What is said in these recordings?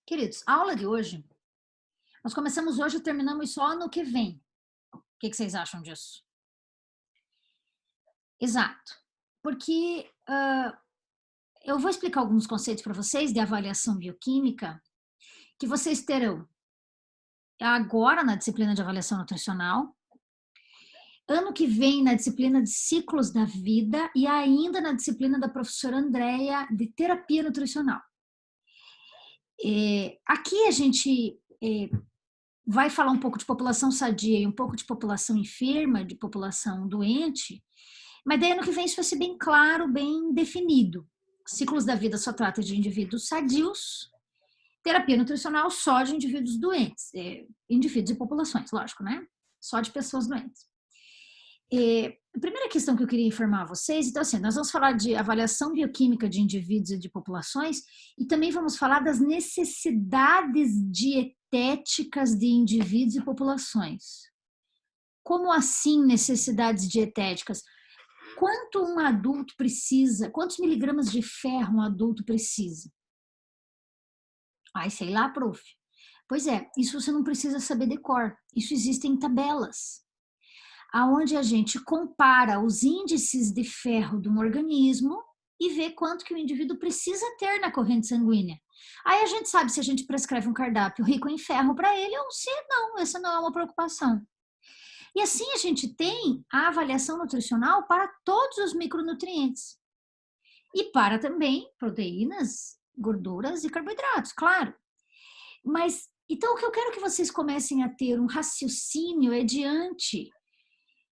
Queridos, a aula de hoje, nós começamos hoje e terminamos só no que vem. O que vocês acham disso? Exato. Porque eu vou explicar alguns conceitos para vocês de avaliação bioquímica que vocês terão agora na disciplina de avaliação nutricional, ano que vem na disciplina de ciclos da vida e ainda na disciplina da professora Andréia de terapia nutricional. Aqui a gente vai falar um pouco de população sadia e um pouco de população enferma, de população doente, mas daí ano que vem isso vai ser bem claro, bem definido. Ciclos da vida só trata de indivíduos sadios, terapia nutricional só de indivíduos doentes, indivíduos e populações, lógico, né? Só de pessoas doentes. A primeira questão que eu queria informar vocês, então assim, nós vamos falar de avaliação bioquímica de indivíduos e de populações e também vamos falar das necessidades dietéticas de indivíduos e populações. Como assim necessidades dietéticas? Quanto um adulto precisa, quantos miligramas de ferro um adulto precisa? Ai, sei lá, prof. Pois é, isso você não precisa saber de cor. Isso existe em tabelas, aonde a gente compara os índices de ferro de um organismo e vê quanto que o indivíduo precisa ter na corrente sanguínea. Aí a gente sabe se a gente prescreve um cardápio rico em ferro para ele ou se não, essa não é uma preocupação. E assim a gente tem a avaliação nutricional para todos os micronutrientes. E para também proteínas, gorduras e carboidratos, claro. Mas, então, o que eu quero que vocês comecem a ter um raciocínio é diante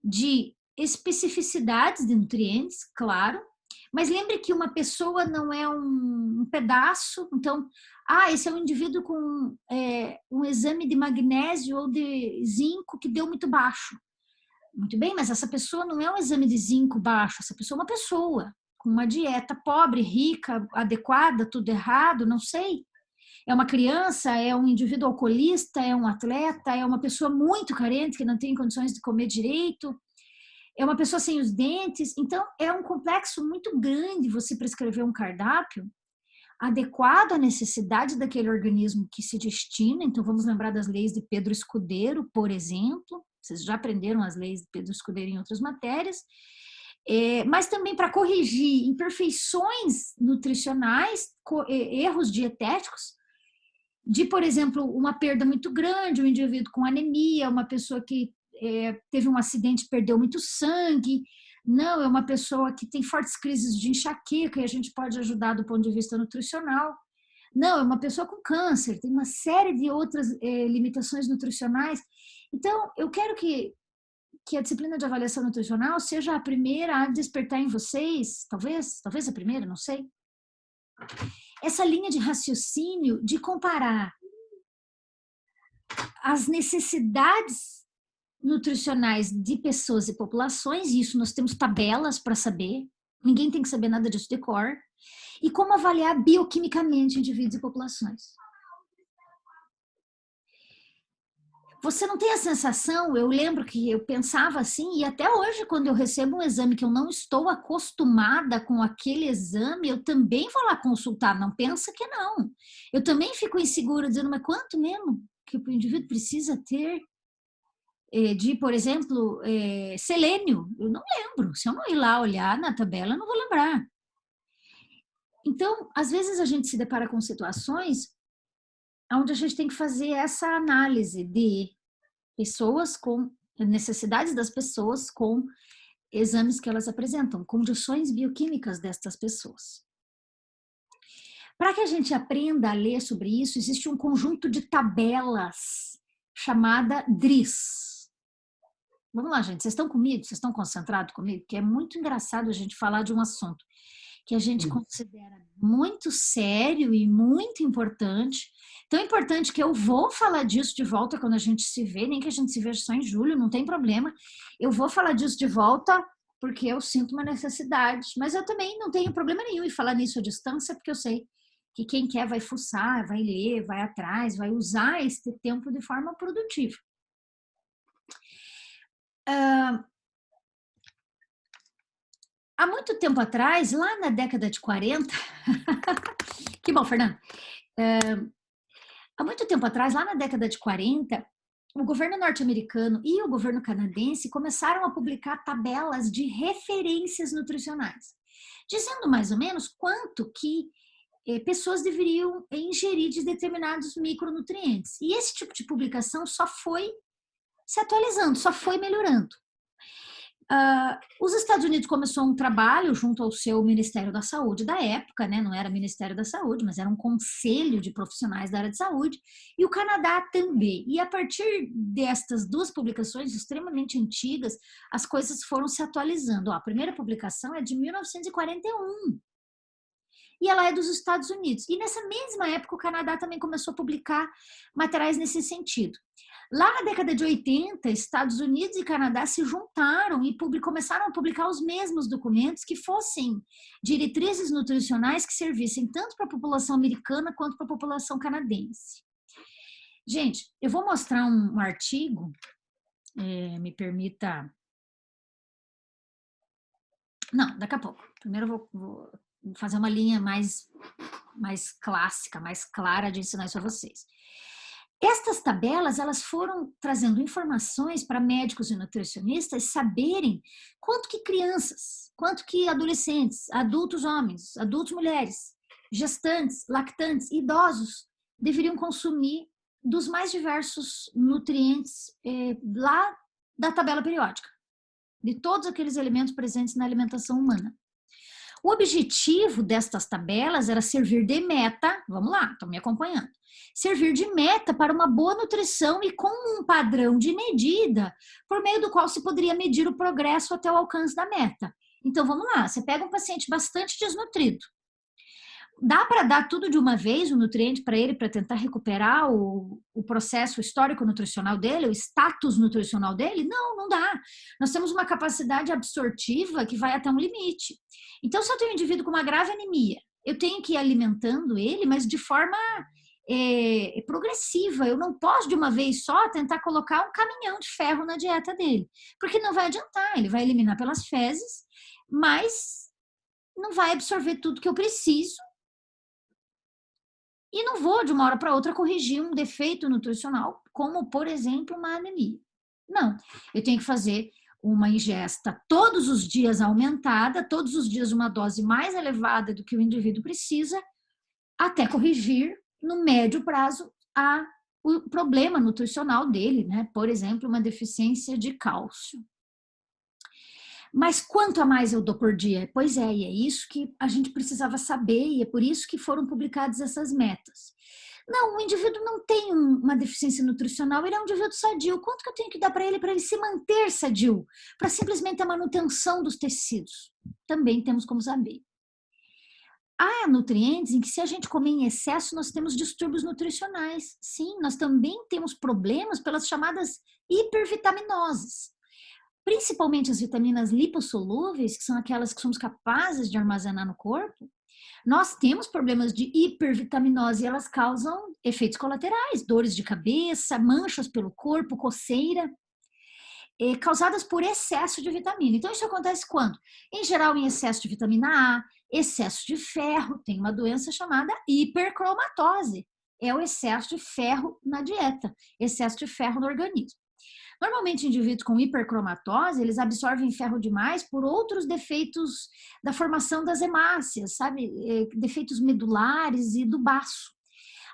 de especificidades de nutrientes, claro, mas lembre que uma pessoa não é um pedaço, então, esse é um indivíduo com um exame de magnésio ou de zinco que deu muito baixo. Muito bem, mas essa pessoa não é um exame de zinco baixo, essa pessoa é uma pessoa com uma dieta pobre, rica, adequada, tudo errado, não sei. É uma criança, é um indivíduo alcoolista, é um atleta, é uma pessoa muito carente que não tem condições de comer direito, é uma pessoa sem os dentes. Então, é um complexo muito grande você prescrever um cardápio adequado à necessidade daquele organismo que se destina. Então, vamos lembrar das leis de Pedro Escudeiro, por exemplo. Vocês já aprenderam as leis de Pedro Escudeiro em outras matérias. Mas também para corrigir imperfeições nutricionais, erros dietéticos, de, por exemplo, uma perda muito grande, um indivíduo com anemia, uma pessoa que teve um acidente e perdeu muito sangue. Não, é uma pessoa que tem fortes crises de enxaqueca e a gente pode ajudar do ponto de vista nutricional. Não, é uma pessoa com câncer, tem uma série de outras limitações nutricionais. Então, eu quero que a disciplina de avaliação nutricional seja a primeira a despertar em vocês, talvez a primeira, não sei, essa linha de raciocínio de comparar as necessidades nutricionais de pessoas e populações, e isso nós temos tabelas para saber, ninguém tem que saber nada disso de cor, e como avaliar bioquimicamente indivíduos e populações. Você não tem a sensação, eu lembro que eu pensava assim, e até hoje quando eu recebo um exame que eu não estou acostumada com aquele exame, eu também vou lá consultar, não pensa que não. Eu também fico insegura, dizendo, mas quanto mesmo que o indivíduo precisa ter de, por exemplo, selênio? Eu não lembro, se eu não ir lá olhar na tabela, eu não vou lembrar. Então, às vezes a gente se depara com situações onde a gente tem que fazer essa análise de pessoas com necessidades das pessoas com exames que elas apresentam, condições bioquímicas destas pessoas. Para que a gente aprenda a ler sobre isso, existe um conjunto de tabelas chamada DRIS. Vamos lá, gente, vocês estão comigo? Vocês estão concentrados comigo? Que é muito engraçado a gente falar de um assunto que a gente considera muito sério e muito importante. Tão importante que eu vou falar disso de volta quando a gente se vê, nem que a gente se veja só em julho, não tem problema. Eu vou falar disso de volta porque eu sinto uma necessidade, mas eu também não tenho problema nenhum em falar nisso à distância, porque eu sei que quem quer vai fuçar, vai ler, vai atrás, vai usar esse tempo de forma produtiva. Há muito tempo atrás, lá na década de 40, que bom, Fernando, Há muito tempo atrás, lá na década de 40, o governo norte-americano e o governo canadense começaram a publicar tabelas de referências nutricionais, dizendo mais ou menos quanto que pessoas deveriam ingerir de determinados micronutrientes. E esse tipo de publicação só foi se atualizando, só foi melhorando. Os Estados Unidos começou um trabalho junto ao seu Ministério da Saúde da época, né? Não era Ministério da Saúde, mas era um conselho de profissionais da área de saúde, e o Canadá também. E a partir destas duas publicações extremamente antigas, as coisas foram se atualizando. A primeira publicação é de 1941. E ela é dos Estados Unidos. E nessa mesma época, o Canadá também começou a publicar materiais nesse sentido. Lá na década de 80, Estados Unidos e Canadá se juntaram e começaram a publicar os mesmos documentos que fossem diretrizes nutricionais que servissem tanto para a população americana quanto para a população canadense. Gente, eu vou mostrar um artigo, me permita... Não, daqui a pouco. Primeiro eu vou fazer uma linha mais clássica, mais clara de ensinar isso a vocês. Estas tabelas, elas foram trazendo informações para médicos e nutricionistas saberem quanto que crianças, quanto que adolescentes, adultos homens, adultos mulheres, gestantes, lactantes, idosos deveriam consumir dos mais diversos nutrientes lá da tabela periódica, de todos aqueles elementos presentes na alimentação humana. O objetivo destas tabelas era servir de meta, vamos lá, estão me acompanhando, servir de meta para uma boa nutrição e com um padrão de medida por meio do qual se poderia medir o progresso até o alcance da meta. Então, vamos lá, você pega um paciente bastante desnutrido, dá para dar tudo de uma vez, o nutriente para ele, para tentar recuperar o processo histórico-nutricional dele, o status nutricional dele? Não, não dá. Nós temos uma capacidade absortiva que vai até um limite. Então, se eu tenho um indivíduo com uma grave anemia, eu tenho que ir alimentando ele, mas de forma progressiva. Eu não posso, de uma vez só, tentar colocar um caminhão de ferro na dieta dele, porque não vai adiantar. Ele vai eliminar pelas fezes, mas não vai absorver tudo que eu preciso. E não vou, de uma hora para outra, corrigir um defeito nutricional, como, por exemplo, uma anemia. Não, eu tenho que fazer uma ingesta todos os dias aumentada, todos os dias uma dose mais elevada do que o indivíduo precisa, até corrigir, no médio prazo, o problema nutricional dele, né? Por exemplo, uma deficiência de cálcio. Mas quanto a mais eu dou por dia? Pois é, e é isso que a gente precisava saber, e é por isso que foram publicadas essas metas. Não, o indivíduo não tem uma deficiência nutricional, ele é um indivíduo sadio. Quanto que eu tenho que dar para ele se manter sadio? Para simplesmente a manutenção dos tecidos. Também temos como saber. Há nutrientes em que, se a gente comer em excesso, nós temos distúrbios nutricionais. Sim, nós também temos problemas pelas chamadas hipervitaminoses. Principalmente as vitaminas lipossolúveis, que são aquelas que somos capazes de armazenar no corpo, nós temos problemas de hipervitaminose e elas causam efeitos colaterais, dores de cabeça, manchas pelo corpo, coceira, causadas por excesso de vitamina. Então, isso acontece quando? Em geral, em excesso de vitamina A, excesso de ferro, tem uma doença chamada hipercromatose, é o excesso de ferro na dieta, excesso de ferro no organismo. Normalmente, indivíduos com hipercromatose, eles absorvem ferro demais por outros defeitos da formação das hemácias, sabe? Defeitos medulares e do baço.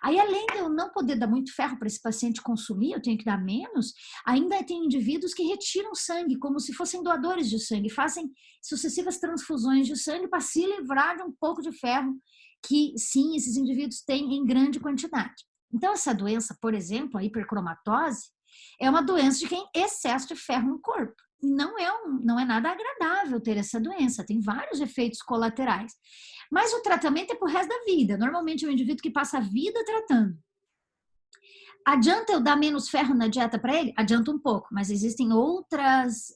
Aí, além de eu não poder dar muito ferro para esse paciente consumir, eu tenho que dar menos, ainda tem indivíduos que retiram sangue, como se fossem doadores de sangue, fazem sucessivas transfusões de sangue para se livrar de um pouco de ferro que, sim, esses indivíduos têm em grande quantidade. Então, essa doença, por exemplo, a hipercromatose, é uma doença de quem tem excesso de ferro no corpo. E não é nada agradável ter essa doença, tem vários efeitos colaterais. Mas o tratamento é pro resto da vida. Normalmente é um indivíduo que passa a vida tratando. Adianta eu dar menos ferro na dieta para ele? Adianta um pouco, mas existem outras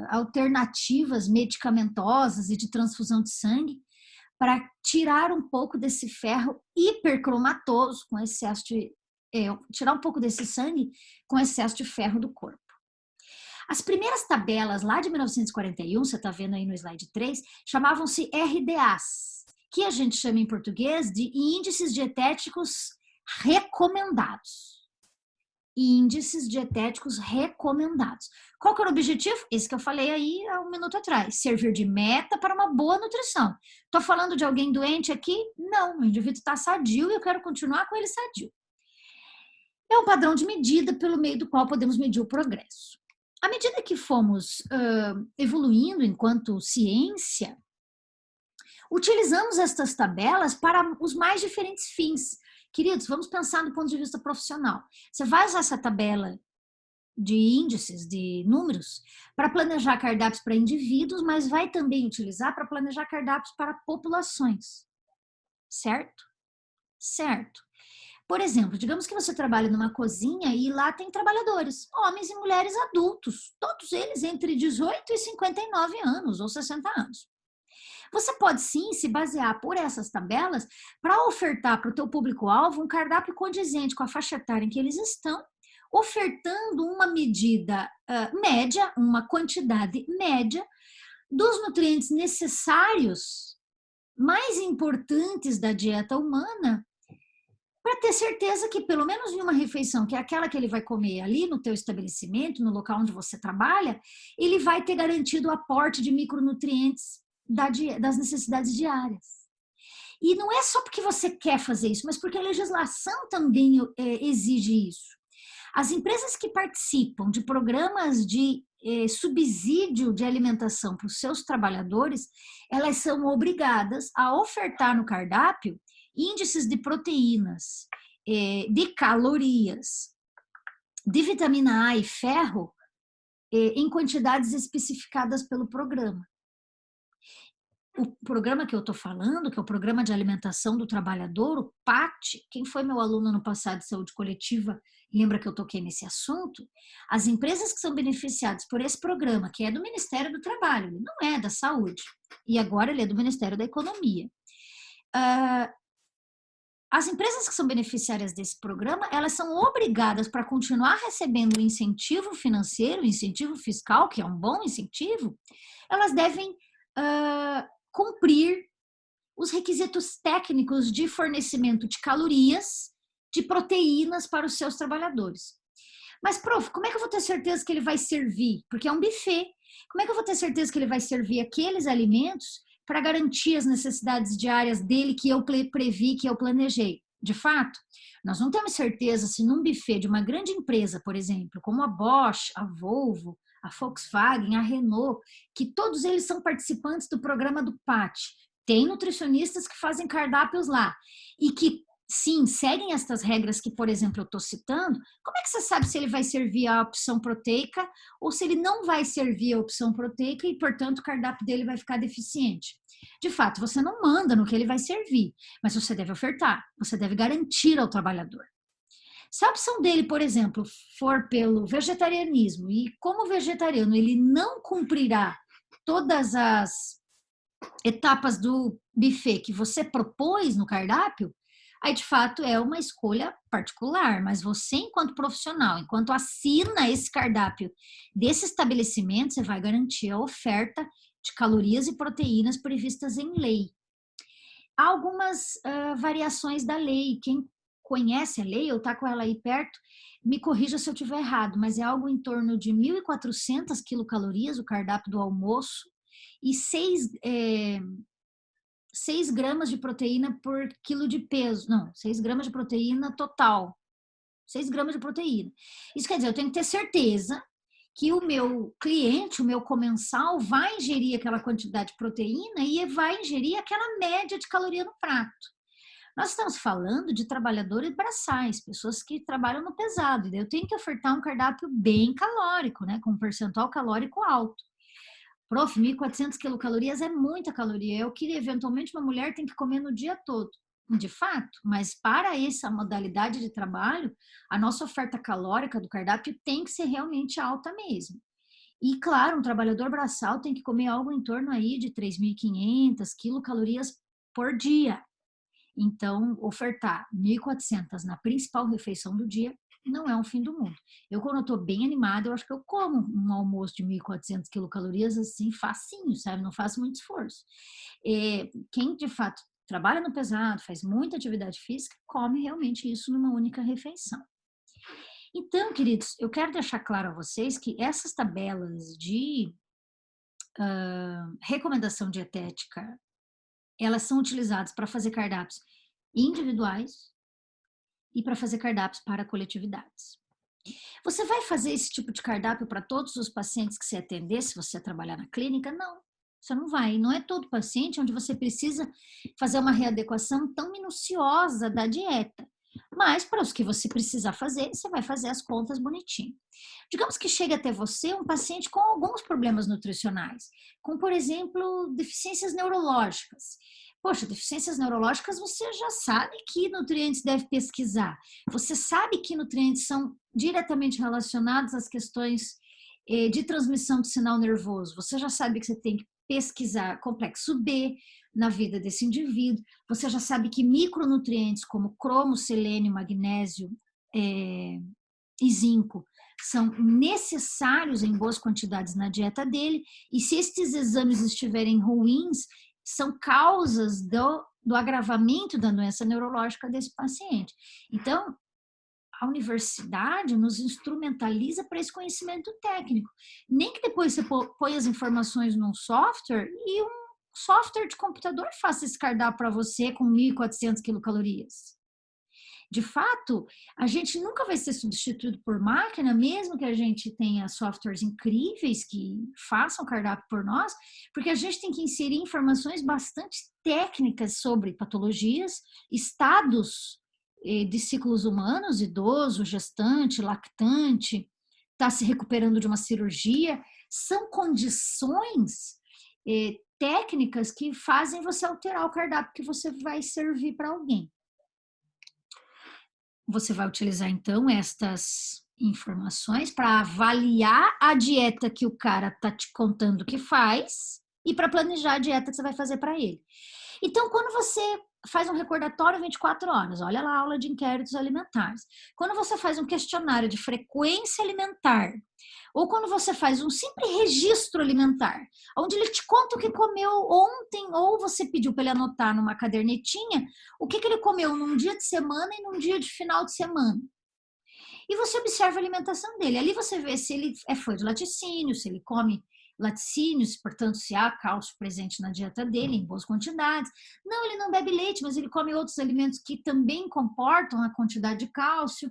alternativas medicamentosas e de transfusão de sangue para tirar um pouco desse ferro hipercromatoso, com excesso de tirar um pouco desse sangue com excesso de ferro do corpo. As primeiras tabelas lá de 1941, você está vendo aí no slide 3, chamavam-se RDAs, que a gente chama em português de índices dietéticos recomendados. Índices dietéticos recomendados. Qual que era o objetivo? Esse que eu falei aí há um minuto atrás. Servir de meta para uma boa nutrição. Estou falando de alguém doente aqui? Não, o indivíduo está sadio e eu quero continuar com ele sadio. É um padrão de medida pelo meio do qual podemos medir o progresso. À medida que fomos evoluindo enquanto ciência, utilizamos estas tabelas para os mais diferentes fins. Queridos, vamos pensar do ponto de vista profissional. Você vai usar essa tabela de índices, de números, para planejar cardápios para indivíduos, mas vai também utilizar para planejar cardápios para populações. Certo? Certo. Por exemplo, digamos que você trabalha numa cozinha e lá tem trabalhadores, homens e mulheres adultos, todos eles entre 18 e 59 anos ou 60 anos. Você pode sim se basear por essas tabelas para ofertar para o teu público-alvo um cardápio condizente com a faixa etária em que eles estão, ofertando uma medida média, uma quantidade média dos nutrientes necessários, mais importantes da dieta humana, para ter certeza que pelo menos em uma refeição, que é aquela que ele vai comer ali no teu estabelecimento, no local onde você trabalha, ele vai ter garantido o aporte de micronutrientes das necessidades diárias. E não é só porque você quer fazer isso, mas porque a legislação também exige isso. As empresas que participam de programas de subsídio de alimentação para os seus trabalhadores, elas são obrigadas a ofertar no cardápio índices de proteínas, de calorias, de vitamina A e ferro em quantidades especificadas pelo programa. O programa que eu estou falando, que é o Programa de Alimentação do Trabalhador, o PAT, quem foi meu aluno no passado de saúde coletiva, lembra que eu toquei nesse assunto? As empresas que são beneficiadas por esse programa, que é do Ministério do Trabalho, ele não é da Saúde, e agora ele é do Ministério da Economia. As empresas que são beneficiárias desse programa, elas são obrigadas para continuar recebendo o incentivo financeiro, o incentivo fiscal, que é um bom incentivo, elas devem cumprir os requisitos técnicos de fornecimento de calorias, de proteínas para os seus trabalhadores. Mas, prof, como é que eu vou ter certeza que ele vai servir? Porque é um buffet. Como é que eu vou ter certeza que ele vai servir aqueles alimentos para garantir as necessidades diárias dele que eu previ, que eu planejei? De fato, nós não temos certeza se num buffet de uma grande empresa, por exemplo, como a Bosch, a Volvo, a Volkswagen, a Renault, que todos eles são participantes do programa do PAT. Tem nutricionistas que fazem cardápios lá e que, sim, seguem estas regras que, por exemplo, eu estou citando. Como é que você sabe se ele vai servir a opção proteica ou se ele não vai servir a opção proteica e, portanto, o cardápio dele vai ficar deficiente? De fato, você não manda no que ele vai servir, mas você deve ofertar, você deve garantir ao trabalhador. Se a opção dele, por exemplo, for pelo vegetarianismo e como vegetariano ele não cumprirá todas as etapas do buffet que você propôs no cardápio, aí de fato é uma escolha particular, mas você enquanto profissional, enquanto assina esse cardápio desse estabelecimento, você vai garantir a oferta de calorias e proteínas previstas em lei. Há algumas variações da lei, quem conhece a lei ou está com ela aí perto, me corrija se eu estiver errado, mas é algo em torno de 1.400 quilocalorias o cardápio do almoço e 6 gramas de proteína por quilo de peso. Não, 6 gramas de proteína total. 6 gramas de proteína. Isso quer dizer, eu tenho que ter certeza que o meu cliente, o meu comensal, vai ingerir aquela quantidade de proteína e vai ingerir aquela média de caloria no prato. Nós estamos falando de trabalhadores braçais, pessoas que trabalham no pesado. Eu tenho que ofertar um cardápio bem calórico, né, com um percentual calórico alto. Prof, 1.400 quilocalorias é muita caloria. É o que eventualmente uma mulher tem que comer no dia todo. De fato, mas para essa modalidade de trabalho, a nossa oferta calórica do cardápio tem que ser realmente alta mesmo. E claro, um trabalhador braçal tem que comer algo em torno aí de 3.500 quilocalorias por dia. Então, ofertar 1.400 na principal refeição do dia não é um fim do mundo. Eu, quando eu estou bem animada, eu acho que eu como um almoço de 1.400 quilocalorias assim, facinho, sabe? Não faço muito esforço. Quem, de fato, trabalha no pesado, faz muita atividade física, come realmente isso numa única refeição. Então, queridos, eu quero deixar claro a vocês que essas tabelas de recomendação dietética, elas são utilizadas para fazer cardápios individuais e para fazer cardápios para coletividades. Você vai fazer esse tipo de cardápio para todos os pacientes que você atender, se você trabalhar na clínica? Não, você não vai. Não é todo paciente onde você precisa fazer uma readequação tão minuciosa da dieta. Mas para os que você precisar fazer, você vai fazer as contas bonitinho. Digamos que chega até você um paciente com alguns problemas nutricionais, como, por exemplo, deficiências neurológicas. Poxa, deficiências neurológicas você já sabe que nutrientes deve pesquisar. Você sabe que nutrientes são diretamente relacionados às questões de transmissão de sinal nervoso. Você já sabe que você tem que pesquisar complexo B na vida desse indivíduo. Você já sabe que micronutrientes como cromo, selênio, magnésio e zinco são necessários em boas quantidades na dieta dele. E se estes exames estiverem ruins, são causas do agravamento da doença neurológica desse paciente. Então, a universidade nos instrumentaliza para esse conhecimento técnico. Nem que depois você põe as informações num software e um software de computador faça esse cardápio para você com 1.400 quilocalorias. De fato, a gente nunca vai ser substituído por máquina, mesmo que a gente tenha softwares incríveis que façam cardápio por nós, porque a gente tem que inserir informações bastante técnicas sobre patologias, estados de ciclos humanos, idoso, gestante, lactante, está se recuperando de uma cirurgia, são condições técnicas que fazem você alterar o cardápio que você vai servir para alguém. Você vai utilizar, então, estas informações para avaliar a dieta que o cara está te contando que faz e para planejar a dieta que você vai fazer para ele. Então, quando você faz um recordatório 24 horas, olha lá a aula de inquéritos alimentares. Quando você faz um questionário de frequência alimentar, ou quando você faz um simples registro alimentar, onde ele te conta o que comeu ontem, ou você pediu para ele anotar numa cadernetinha o que ele comeu num dia de semana e num dia de final de semana. E você observa a alimentação dele. Ali você vê se ele é fã de laticínio, se ele come laticínios, portanto, se há cálcio presente na dieta dele, em boas quantidades. Não, ele não bebe leite, mas ele come outros alimentos que também comportam a quantidade de cálcio.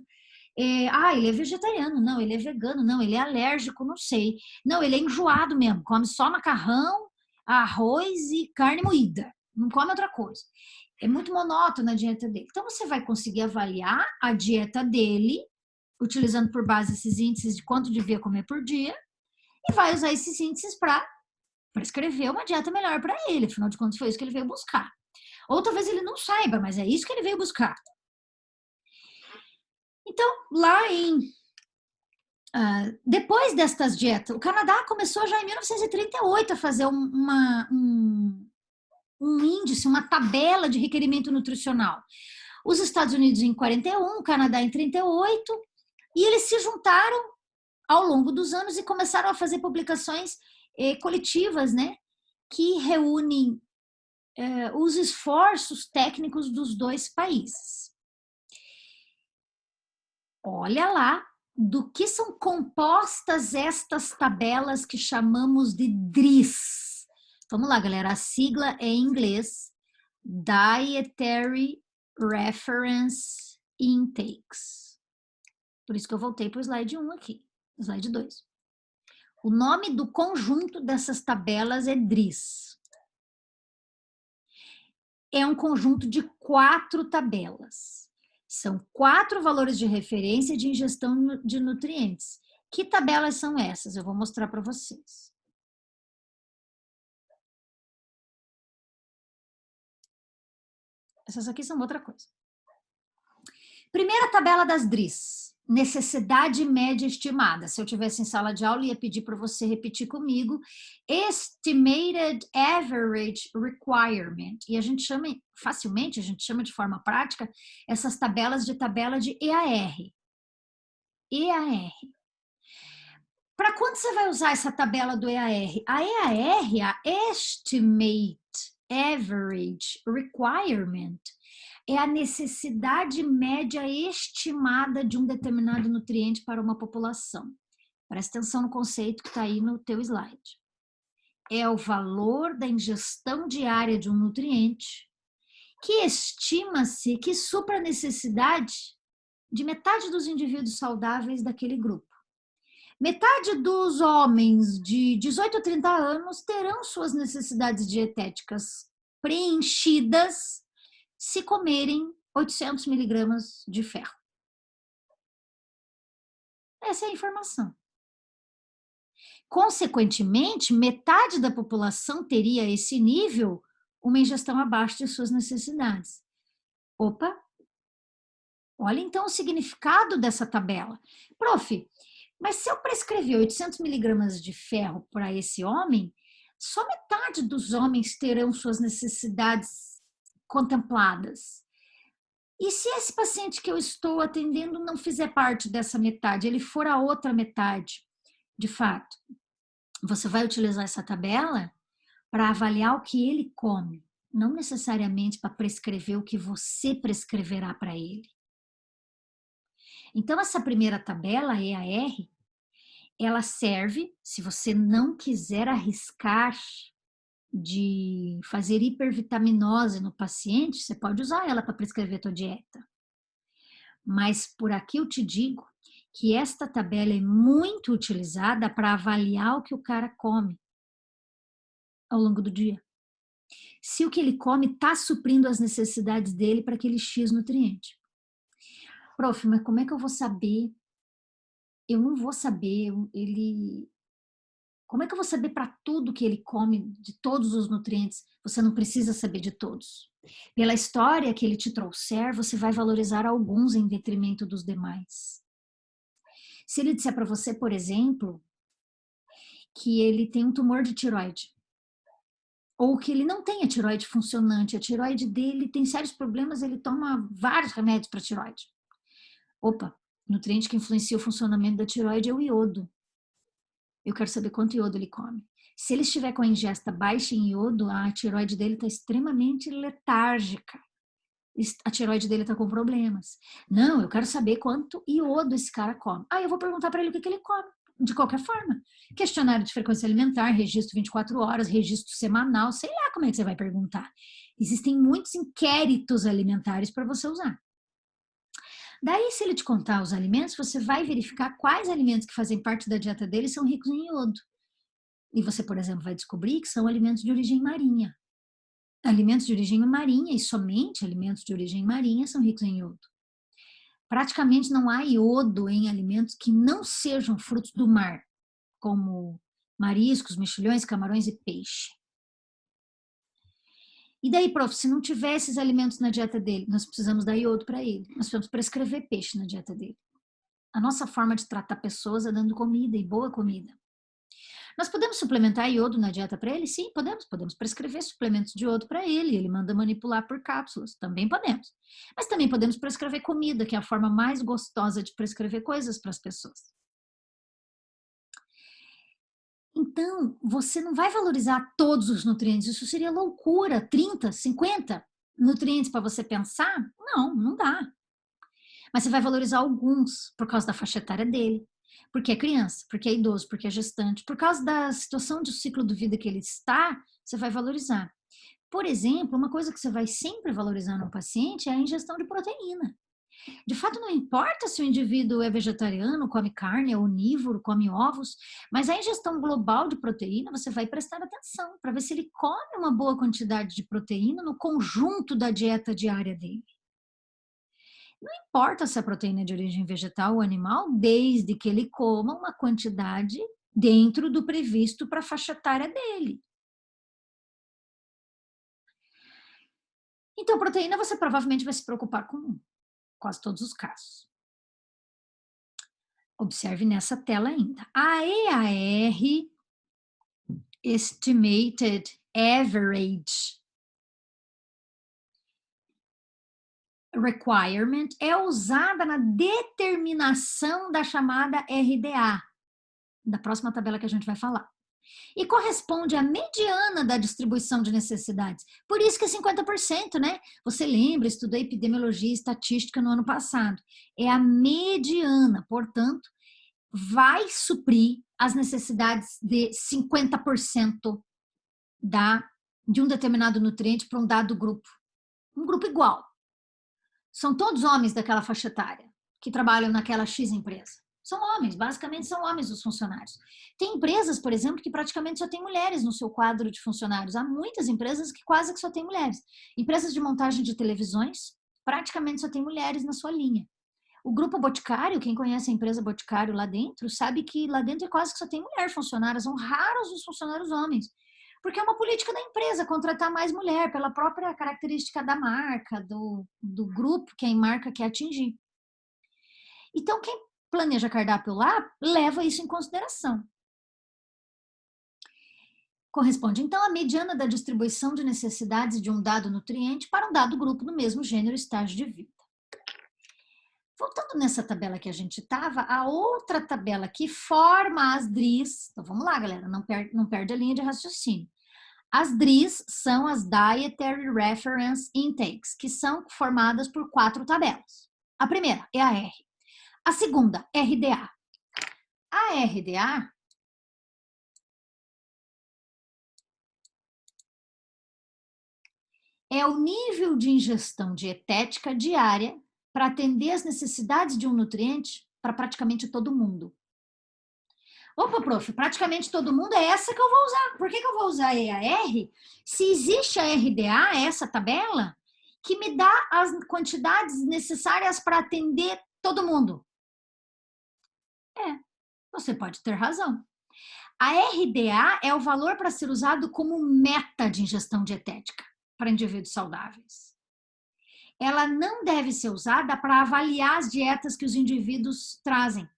Ele é vegetariano, não, ele é vegano, não, ele é alérgico, não sei. Não, ele é enjoado mesmo, come só macarrão, arroz e carne moída, não come outra coisa. É muito monótono a dieta dele. Então, você vai conseguir avaliar a dieta dele, utilizando por base esses índices de quanto devia comer por dia, e vai usar esses índices para escrever uma dieta melhor para ele, afinal de contas foi isso que ele veio buscar. Ou talvez ele não saiba, mas é isso que ele veio buscar. Então, lá depois destas dietas, o Canadá começou já em 1938 a fazer um índice, uma tabela de requerimento nutricional. Os Estados Unidos em 41, o Canadá em 38, e eles se juntaram ao longo dos anos e começaram a fazer publicações coletivas, né, que reúnem os esforços técnicos dos dois países. Olha lá do que são compostas estas tabelas que chamamos de DRIS. Vamos lá, galera, a sigla é em inglês, Dietary Reference Intakes. Por isso que eu voltei para o slide 1 aqui. Slide 2. O nome do conjunto dessas tabelas é DRIS. É um conjunto de 4 tabelas. São 4 valores de referência de ingestão de nutrientes. Que tabelas são essas? Eu vou mostrar para vocês. Essas aqui são outra coisa. Primeira tabela das DRIS. Necessidade média estimada. Se eu tivesse em sala de aula, eu ia pedir para você repetir comigo. Estimated Average Requirement. E a gente chama, facilmente, a gente chama de forma prática, essas tabelas de tabela de EAR. EAR. Para quando você vai usar essa tabela do EAR? A EAR, a Estimate average requirement é a necessidade média estimada de um determinado nutriente para uma população. Presta atenção no conceito que está aí no teu slide. É o valor da ingestão diária de um nutriente que estima-se que supra a necessidade de metade dos indivíduos saudáveis daquele grupo. Metade dos homens de 18 a 30 anos terão suas necessidades dietéticas preenchidas se comerem 800 miligramas de ferro. Essa é a informação. Consequentemente, metade da população teria esse nível, uma ingestão abaixo de suas necessidades. Opa! Olha então o significado dessa tabela. Prof, mas se eu prescrever 800 miligramas de ferro para esse homem, só metade dos homens terão suas necessidades contempladas. E se esse paciente que eu estou atendendo não fizer parte dessa metade, ele for a outra metade, de fato, você vai utilizar essa tabela para avaliar o que ele come, não necessariamente para prescrever o que você prescreverá para ele. Então, essa primeira tabela, EAR, ela serve, se você não quiser arriscar de fazer hipervitaminose no paciente, você pode usar ela para prescrever a tua dieta. Mas por aqui eu te digo que esta tabela é muito utilizada para avaliar o que o cara come ao longo do dia. Se o que ele come está suprindo as necessidades dele para aquele X nutriente. Prof, mas como é que eu vou saber? Eu não vou saber, como é que eu vou saber para tudo que ele come, de todos os nutrientes? Você não precisa saber de todos. Pela história que ele te trouxer, você vai valorizar alguns em detrimento dos demais. Se ele disser para você, por exemplo, que ele tem um tumor de tireoide, ou que ele não tem a tireoide funcionante, a tireoide dele tem sérios problemas, ele toma vários remédios para tireoide. Opa, nutriente que influencia o funcionamento da tireoide é o iodo. Eu quero saber quanto iodo ele come. Se ele estiver com a ingesta baixa em iodo, a tireoide dele está extremamente letárgica. A tireoide dele está com problemas. Não, eu quero saber quanto iodo esse cara come. Eu vou perguntar para ele o que ele come, de qualquer forma. Questionário de frequência alimentar, registro 24 horas, registro semanal, sei lá como é que você vai perguntar. Existem muitos inquéritos alimentares para você usar. Daí, se ele te contar os alimentos, você vai verificar quais alimentos que fazem parte da dieta dele são ricos em iodo. E você, por exemplo, vai descobrir que são alimentos de origem marinha. Alimentos de origem marinha e somente alimentos de origem marinha são ricos em iodo. Praticamente não há iodo em alimentos que não sejam frutos do mar, como mariscos, mexilhões, camarões e peixe. E daí, prof, se não tiver esses alimentos na dieta dele, nós precisamos dar iodo para ele. Nós precisamos prescrever peixe na dieta dele. A nossa forma de tratar pessoas é dando comida, e boa comida. Nós podemos suplementar iodo na dieta para ele? Sim, podemos. Podemos prescrever suplementos de iodo para ele. Ele manda manipular por cápsulas. Também podemos. Mas também podemos prescrever comida, que é a forma mais gostosa de prescrever coisas para as pessoas. Então, você não vai valorizar todos os nutrientes. Isso seria loucura. 30, 50 nutrientes para você pensar? Não, não dá. Mas você vai valorizar alguns por causa da faixa etária dele. Porque é criança, porque é idoso, porque é gestante. Por causa da situação de ciclo de vida que ele está, você vai valorizar. Por exemplo, uma coisa que você vai sempre valorizar no paciente é a ingestão de proteína. De fato, não importa se o indivíduo é vegetariano, come carne, é onívoro, come ovos, mas a ingestão global de proteína, você vai prestar atenção para ver se ele come uma boa quantidade de proteína no conjunto da dieta diária dele. Não importa se a proteína é de origem vegetal ou animal, desde que ele coma uma quantidade dentro do previsto para a faixa etária dele. Então, proteína você provavelmente vai se preocupar com quase todos os casos. Observe nessa tela ainda. A EAR, Estimated Average Requirement, é usada na determinação da chamada RDA, da próxima tabela que a gente vai falar. E corresponde à mediana da distribuição de necessidades. Por isso que é 50%, né? Você lembra, estudou epidemiologia e estatística no ano passado. É a mediana, portanto, vai suprir as necessidades de 50% de um determinado nutriente para um dado grupo. Um grupo igual. São todos homens daquela faixa etária que trabalham naquela X empresa. São homens, basicamente são homens os funcionários. Tem empresas, por exemplo, que praticamente só tem mulheres no seu quadro de funcionários. Há muitas empresas que quase que só tem mulheres. Empresas de montagem de televisões, praticamente só tem mulheres na sua linha. O Grupo Boticário, quem conhece a empresa Boticário lá dentro, sabe que lá dentro quase que só tem mulher funcionária, são raros os funcionários homens. Porque é uma política da empresa contratar mais mulher, pela própria característica da marca, do grupo que a marca quer atingir. Então, quem planeja cardápio lá, leva isso em consideração. Corresponde, então, à mediana da distribuição de necessidades de um dado nutriente para um dado grupo no mesmo gênero e estágio de vida. Voltando nessa tabela que a gente estava, a outra tabela que forma as DRIs, então vamos lá, galera, não perde a linha de raciocínio. As DRIs são as Dietary Reference Intakes, que são formadas por 4 tabelas. A primeira é a R. A segunda, RDA. A RDA é o nível de ingestão dietética diária para atender as necessidades de um nutriente para praticamente todo mundo. Opa, prof, praticamente todo mundo é essa que eu vou usar. Por que eu vou usar a EAR? Se existe a RDA, essa tabela, que me dá as quantidades necessárias para atender todo mundo. Você pode ter razão. A RDA é o valor para ser usado como meta de ingestão dietética para indivíduos saudáveis. Ela não deve ser usada para avaliar as dietas que os indivíduos trazem.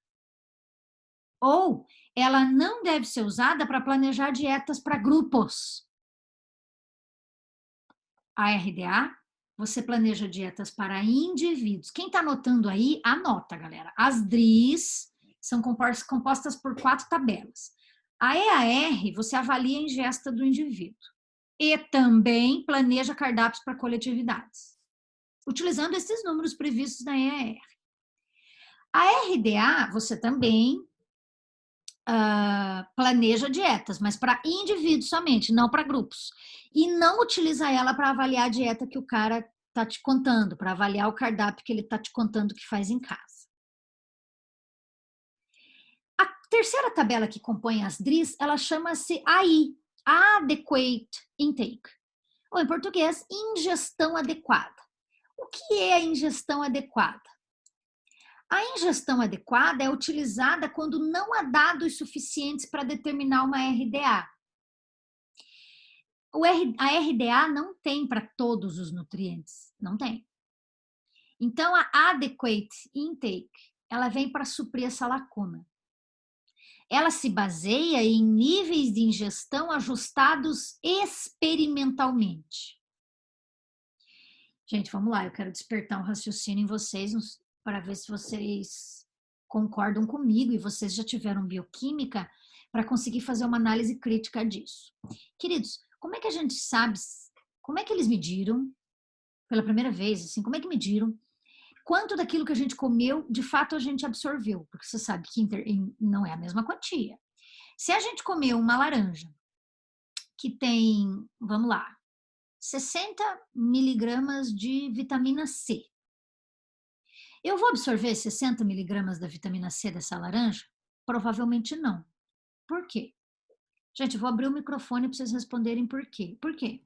Ou ela não deve ser usada para planejar dietas para grupos. A RDA, você planeja dietas para indivíduos. Quem está anotando aí, anota, galera. As DRIs são compostas por 4 tabelas. A EAR, você avalia a ingesta do indivíduo. E também planeja cardápios para coletividades, utilizando esses números previstos na EAR. A RDA, você também planeja dietas, mas para indivíduos somente, não para grupos. E não utiliza ela para avaliar a dieta que o cara está te contando, para avaliar o cardápio que ele está te contando que faz em casa. A terceira tabela que compõe as DRIs, ela chama-se AI, Adequate Intake, ou em português, ingestão adequada. O que é a ingestão adequada? A ingestão adequada é utilizada quando não há dados suficientes para determinar uma RDA. A RDA não tem para todos os nutrientes, não tem. Então, a Adequate Intake, ela vem para suprir essa lacuna. Ela se baseia em níveis de ingestão ajustados experimentalmente. Gente, vamos lá, eu quero despertar um raciocínio em vocês para ver se vocês concordam comigo e vocês já tiveram bioquímica para conseguir fazer uma análise crítica disso. Queridos, como é que a gente sabe, como é que eles mediram pela primeira vez, assim, como é que mediram quanto daquilo que a gente comeu, de fato, a gente absorveu? Porque você sabe que não é a mesma quantia. Se a gente comeu uma laranja que tem, vamos lá, 60 miligramas de vitamina C, eu vou absorver 60 miligramas da vitamina C dessa laranja? Provavelmente não. Por quê? Gente, eu vou abrir o microfone para vocês responderem por quê. Por quê?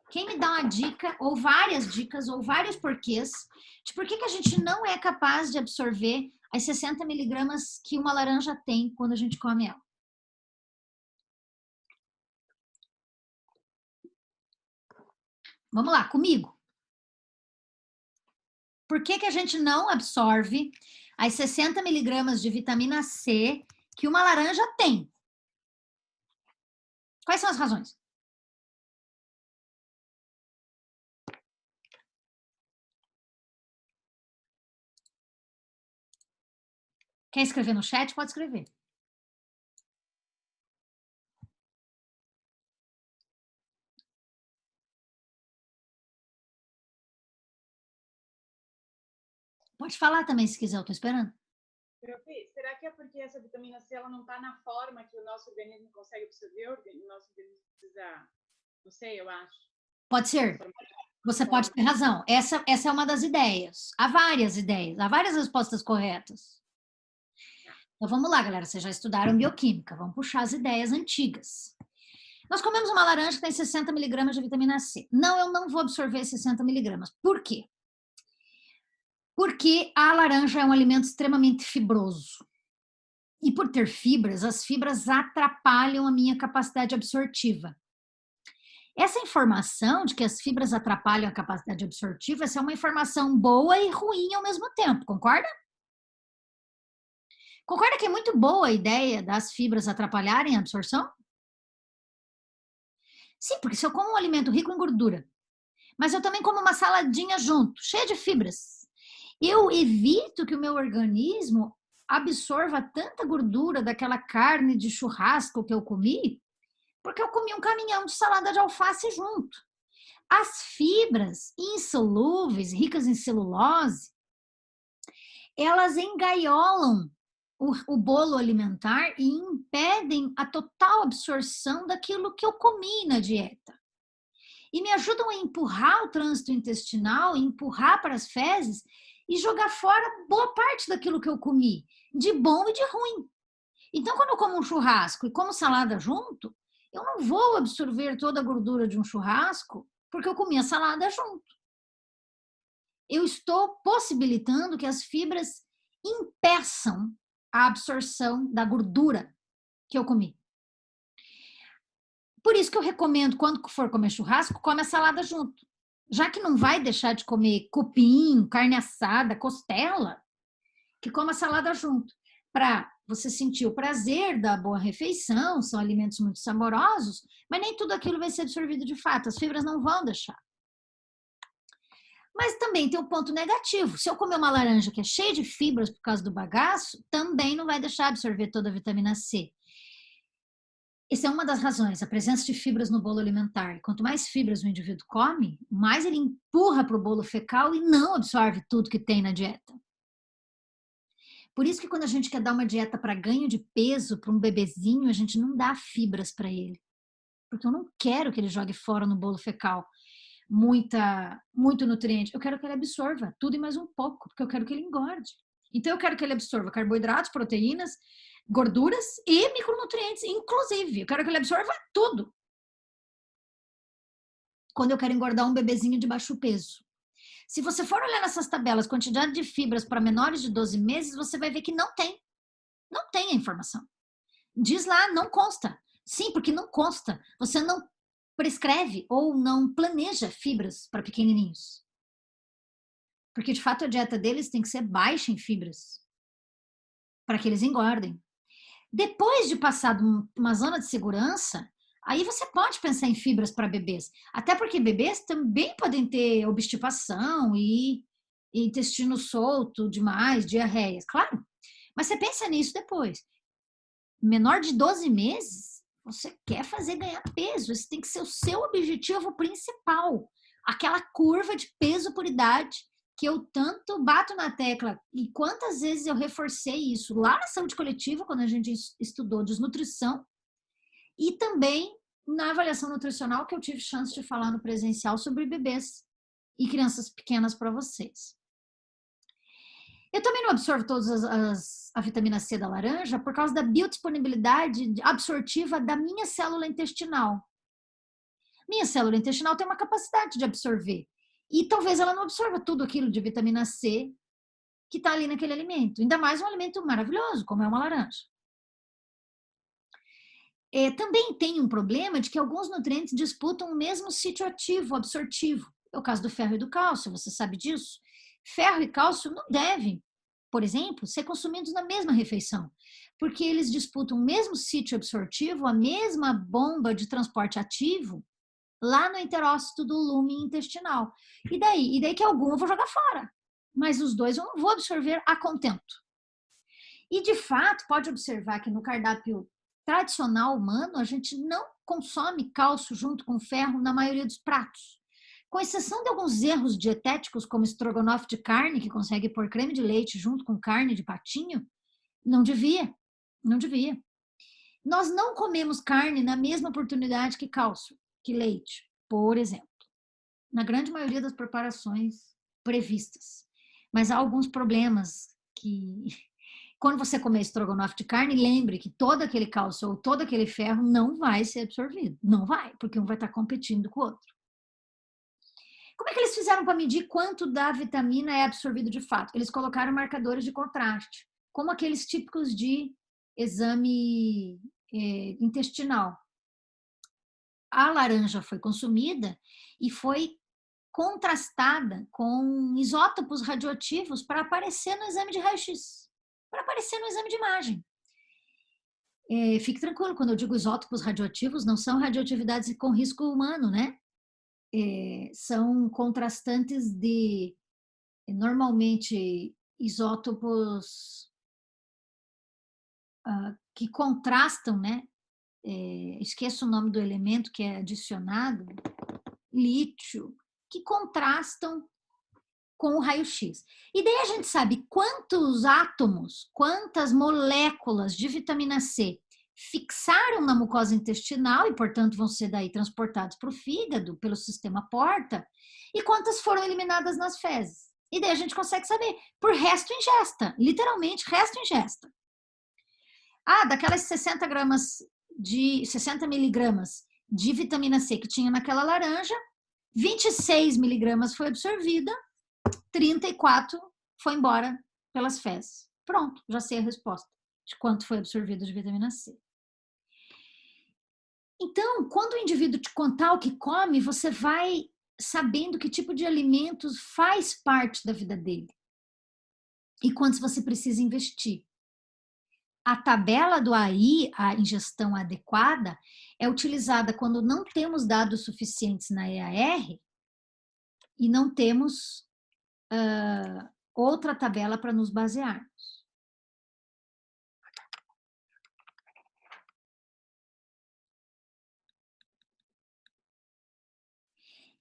Quem me dá uma dica, ou várias dicas, ou vários porquês, de por que a gente não é capaz de absorver as 60 miligramas que uma laranja tem quando a gente come ela? Vamos lá, comigo. Por que a gente não absorve as 60 miligramas de vitamina C que uma laranja tem? Quais são as razões? Quer escrever no chat? Pode escrever. Pode falar também se quiser, eu tô esperando. Profi, será que é porque essa vitamina C ela não está na forma que o nosso organismo consegue absorver? O nosso organismo precisa, não sei, eu acho, Pode ser. transformar Você em pode forma. ter razão. Essa é uma das ideias. Há várias ideias, há várias respostas corretas. Então vamos lá, galera. Vocês já estudaram bioquímica. Vamos puxar as ideias antigas. Nós comemos uma laranja que tem 60 miligramas de vitamina C. Não, eu não vou absorver 60 miligramas. Por quê? Porque a laranja é um alimento extremamente fibroso. E por ter fibras, as fibras atrapalham a minha capacidade absortiva. Essa informação de que as fibras atrapalham a capacidade absortiva, essa é uma informação boa e ruim ao mesmo tempo, concorda? Concorda que é muito boa a ideia das fibras atrapalharem a absorção? Sim, porque se eu como um alimento rico em gordura, mas eu também como uma saladinha junto, cheia de fibras, eu evito que o meu organismo absorva tanta gordura daquela carne de churrasco que eu comi, porque eu comi um caminhão de salada de alface junto. As fibras insolúveis, ricas em celulose, elas engaiolam o bolo alimentar e impedem a total absorção daquilo que eu comi na dieta. E me ajudam a empurrar o trânsito intestinal, empurrar para as fezes e jogar fora boa parte daquilo que eu comi, de bom e de ruim. Então, quando eu como um churrasco e como salada junto, eu não vou absorver toda a gordura de um churrasco porque eu comi a salada junto. Eu estou possibilitando que as fibras impeçam a absorção da gordura que eu comi. Por isso que eu recomendo, quando for comer churrasco, come a salada junto. Já que não vai deixar de comer cupim, carne assada, costela, que coma a salada junto. Para você sentir o prazer da boa refeição, são alimentos muito saborosos, mas nem tudo aquilo vai ser absorvido de fato, as fibras não vão deixar. Mas também tem um ponto negativo. Se eu comer uma laranja que é cheia de fibras por causa do bagaço, também não vai deixar absorver toda a vitamina C. Essa é uma das razões, a presença de fibras no bolo alimentar. Quanto mais fibras o indivíduo come, mais ele empurra para o bolo fecal e não absorve tudo que tem na dieta. Por isso que quando a gente quer dar uma dieta para ganho de peso para um bebezinho, a gente não dá fibras para ele. Porque eu não quero que ele jogue fora no bolo fecal muito nutriente. Eu quero que ele absorva tudo e mais um pouco, porque eu quero que ele engorde. Então eu quero que ele absorva carboidratos, proteínas, gorduras e micronutrientes, inclusive. Eu quero que ele absorva tudo. Quando eu quero engordar um bebezinho de baixo peso. Se você for olhar nessas tabelas, quantidade de fibras para menores de 12 meses, você vai ver que não tem. Não tem a informação. Diz lá, não consta. Sim, porque não consta. Você não prescreve ou não planeja fibras para pequenininhos. Porque, de fato, a dieta deles tem que ser baixa em fibras para que eles engordem. Depois de passar uma zona de segurança, aí você pode pensar em fibras para bebês. Até porque bebês também podem ter obstipação e intestino solto demais, diarreias, claro. Mas você pensa nisso depois. Menor de 12 meses, você quer fazer ganhar peso. Esse tem que ser o seu objetivo principal. Aquela curva de peso por idade que eu tanto bato na tecla. E quantas vezes eu reforcei isso lá na saúde coletiva, quando a gente estudou desnutrição, e também na avaliação nutricional, que eu tive chance de falar no presencial sobre bebês e crianças pequenas para vocês. Eu também não absorvo a vitamina C da laranja por causa da biodisponibilidade absortiva da minha célula intestinal. Minha célula intestinal tem uma capacidade de absorver. E talvez ela não absorva tudo aquilo de vitamina C que está ali naquele alimento. Ainda mais um alimento maravilhoso, como é uma laranja. Também tem um problema de que alguns nutrientes disputam o mesmo sítio ativo, absortivo. É o caso do ferro e do cálcio, você sabe disso? Ferro e cálcio não devem, por exemplo, ser consumidos na mesma refeição, porque eles disputam o mesmo sítio absortivo, a mesma bomba de transporte ativo, lá no enterócito do lume intestinal. E daí? E daí que algum eu vou jogar fora, mas os dois eu não vou absorver a contento. E de fato, pode observar que no cardápio tradicional humano, a gente não consome cálcio junto com ferro na maioria dos pratos. Com exceção de alguns erros dietéticos, como estrogonofe de carne, que consegue pôr creme de leite junto com carne de patinho, não devia, não devia. Nós não comemos carne na mesma oportunidade que cálcio, que leite, por exemplo, na grande maioria das preparações previstas. Mas há alguns problemas que, quando você comer estrogonofe de carne, lembre que todo aquele cálcio ou todo aquele ferro não vai ser absorvido. Não vai, porque um vai estar competindo com o outro. Como é que eles fizeram para medir quanto da vitamina é absorvido de fato? Eles colocaram marcadores de contraste, como aqueles típicos de exame intestinal. A laranja foi consumida e foi contrastada com isótopos radioativos para aparecer no exame de raio-x, para aparecer no exame de imagem. Fique tranquilo, quando eu digo isótopos radioativos, não são radioatividades com risco humano, né? São contrastantes de, normalmente, isótopos que contrastam, né? Esqueço o nome do elemento que é adicionado, lítio, que contrastam com o raio-x. E daí a gente sabe quantos átomos, quantas moléculas de vitamina C fixaram na mucosa intestinal e, portanto, vão ser daí transportados para o fígado, pelo sistema porta, e quantas foram eliminadas nas fezes. E daí a gente consegue saber, por resto ingesta, literalmente resto ingesta. Daquelas 60 miligramas de vitamina C que tinha naquela laranja, 26 miligramas foi absorvida, 34 foi embora pelas fezes. Pronto, já sei a resposta de quanto foi absorvido de vitamina C. Então, quando o indivíduo te contar o que come, você vai sabendo que tipo de alimentos faz parte da vida dele e quantos você precisa investir. A tabela do AI, a ingestão adequada, é utilizada quando não temos dados suficientes na EAR e não temos outra tabela para nos basearmos.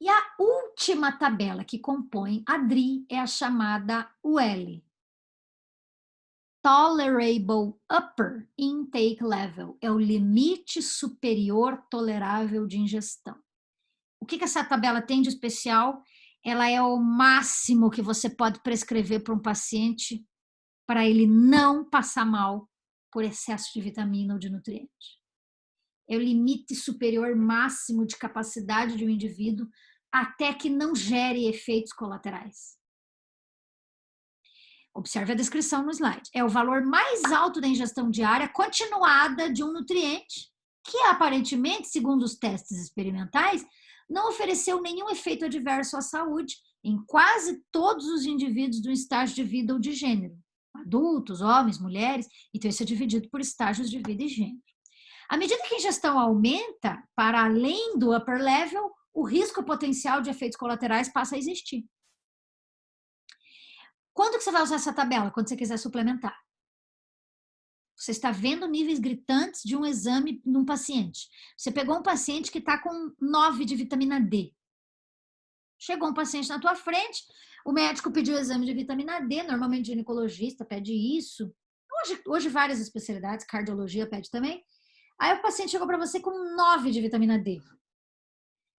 E a última tabela que compõe a DRI é a chamada UL. Tolerable Upper Intake Level. É o limite superior tolerável de ingestão. O que essa tabela tem de especial? Ela é o máximo que você pode prescrever para um paciente para ele não passar mal por excesso de vitamina ou de nutriente. É o limite superior máximo de capacidade de um indivíduo até que não gere efeitos colaterais. Observe a descrição no slide. É o valor mais alto da ingestão diária continuada de um nutriente que, aparentemente, segundo os testes experimentais, não ofereceu nenhum efeito adverso à saúde em quase todos os indivíduos do estágio de vida ou de gênero. Adultos, homens, mulheres, então isso é dividido por estágios de vida e gênero. À medida que a ingestão aumenta, para além do upper level, o risco potencial de efeitos colaterais passa a existir. Quando que você vai usar essa tabela? Quando você quiser suplementar. Você está vendo níveis gritantes de um exame num paciente. Você pegou um paciente que está com 9 de vitamina D. Chegou um paciente na tua frente, o médico pediu o exame de vitamina D, normalmente o ginecologista pede isso. Hoje várias especialidades, cardiologia pede também. Aí o paciente chegou para você com 9 de vitamina D.